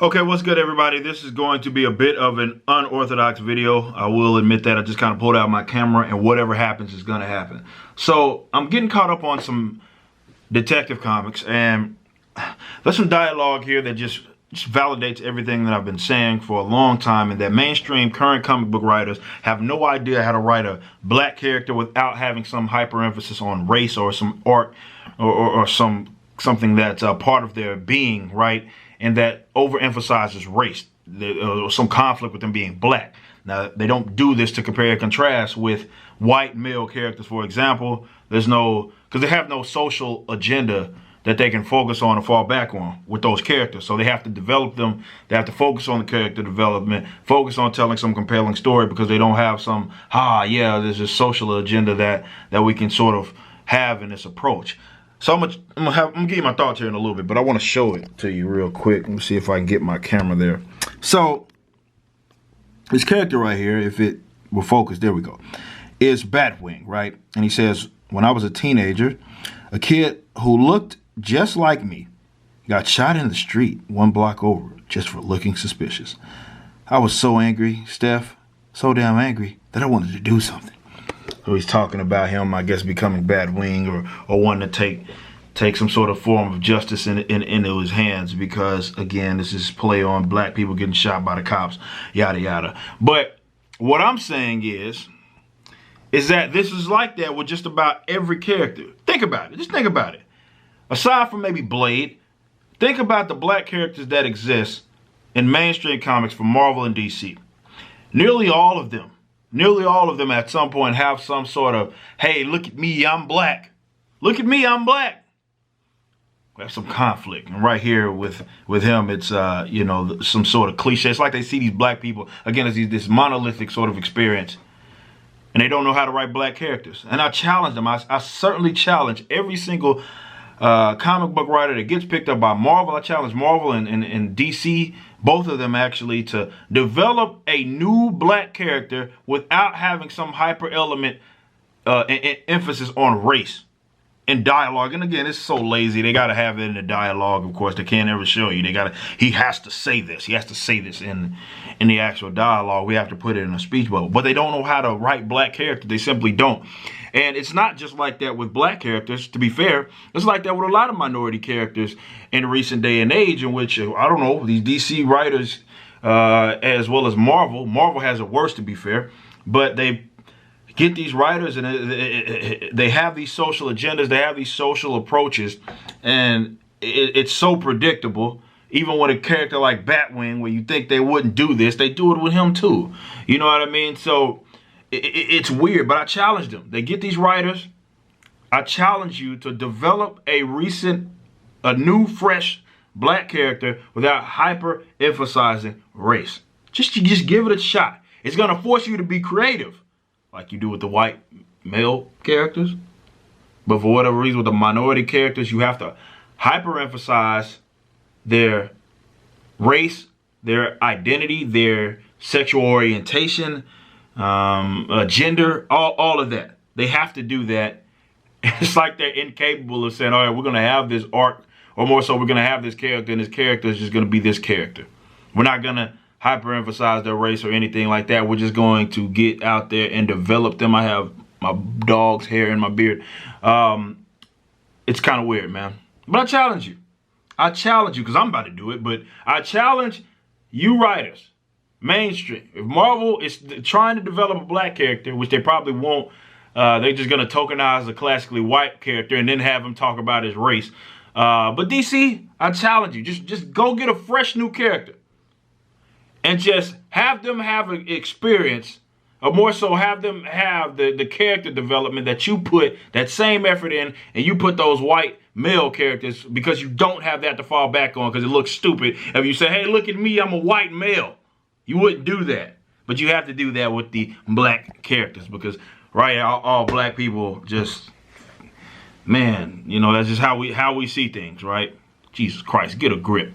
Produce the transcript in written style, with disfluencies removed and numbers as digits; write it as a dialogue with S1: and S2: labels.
S1: Okay, what's good, everybody? This is going to be a bit of an unorthodox video. I will admit that I just kind of pulled out my camera and whatever happens is going to happen. So I'm getting caught up on some detective comics, and there's some dialogue here that just validates everything that I've been saying for a long time, and that mainstream current comic book writers have no idea how to write a black character without having some hyper emphasis on race or some art or something that's a part of their being, right? And that overemphasizes race, some conflict with them being black. Now, they don't do this to compare and contrast with white male characters, for example. Because they have no social agenda that they can focus on or fall back on with those characters. So they have to develop them. They have to focus on the character development, focus on telling some compelling story, because they don't have some, there's this social agenda that we can sort of have in this approach. So I'm gonna give you my thoughts here in a little bit, but I want to show it to you real quick. Let me see if I can get my camera there. So this character right here, if it will focus, there we go, is Batwing, right? And he says, when I was a teenager, a kid who looked just like me got shot in the street 1 block over just for looking suspicious. I was so angry, Steph, so damn angry that I wanted to do something. So he's talking about him, I guess, becoming Batwing or wanting to take some sort of form of justice into his hands, because, again, this is play on black people getting shot by the cops, yada, yada. But what I'm saying is that this is like that with just about every character. Think about it. Just think about it. Aside from maybe Blade, think about the black characters that exist in mainstream comics from Marvel and DC. Nearly all of them at some point have some sort of, hey, look at me, I'm black. Look at me, I'm black. We have some conflict. And right here with him, it's, some sort of cliche. It's like they see these black people, again, as this monolithic sort of experience. And they don't know how to write black characters. And I challenge them. I certainly challenge every single comic book writer that gets picked up by Marvel. I challenge Marvel and DC, both of them actually, to develop a new black character without having some hyper element emphasis on race in dialogue. And again, it's so lazy. They got to have it in the dialogue, of course. They can't ever show you. He has to say this. He has to say this in the actual dialogue. We have to put it in a speech bubble. But they don't know how to write black characters. They simply don't. And it's not just like that with black characters, to be fair. It's like that with a lot of minority characters in recent day and age, in which, I don't know, these DC writers, as well as Marvel has it worse, to be fair, but they get these writers and they have these social agendas, they have these social approaches, and it's so predictable. Even with a character like Batwing, where you think they wouldn't do this, they do it with him too. You know what I mean? So it's weird, but I challenge them. They get these writers. I challenge you to develop a new, fresh black character without hyper emphasizing race. Just give it a shot. It's gonna force you to be creative, like you do with the white male characters. But for whatever reason, with the minority characters, you have to hyper emphasize their race, their identity, their sexual orientation, gender, all of that. They have to do that. It's like they're incapable of saying, all right, we're going to have this arc, or more so, we're going to have this character, and this character is just going to be this character. We're not going to hyper-emphasize their race or anything like that. We're just going to get out there and develop them. I have my dog's hair in my beard. It's kind of weird, man. But I challenge you. Because I'm about to do it, but I challenge you writers, mainstream. If Marvel is trying to develop a black character, which they probably won't, they're just going to tokenize a classically white character and then have him talk about his race. But DC, I challenge you, just go get a fresh new character and just have them have an experience, or more so have them have the character development that you put that same effort in, and you put those white male characters, because you don't have that to fall back on, because it looks stupid if you say, hey, look at me, I'm a white male. You wouldn't do that. But you have to do that with the black characters, because all black people just, man, that's just how we see things, right? Jesus Christ, get a grip.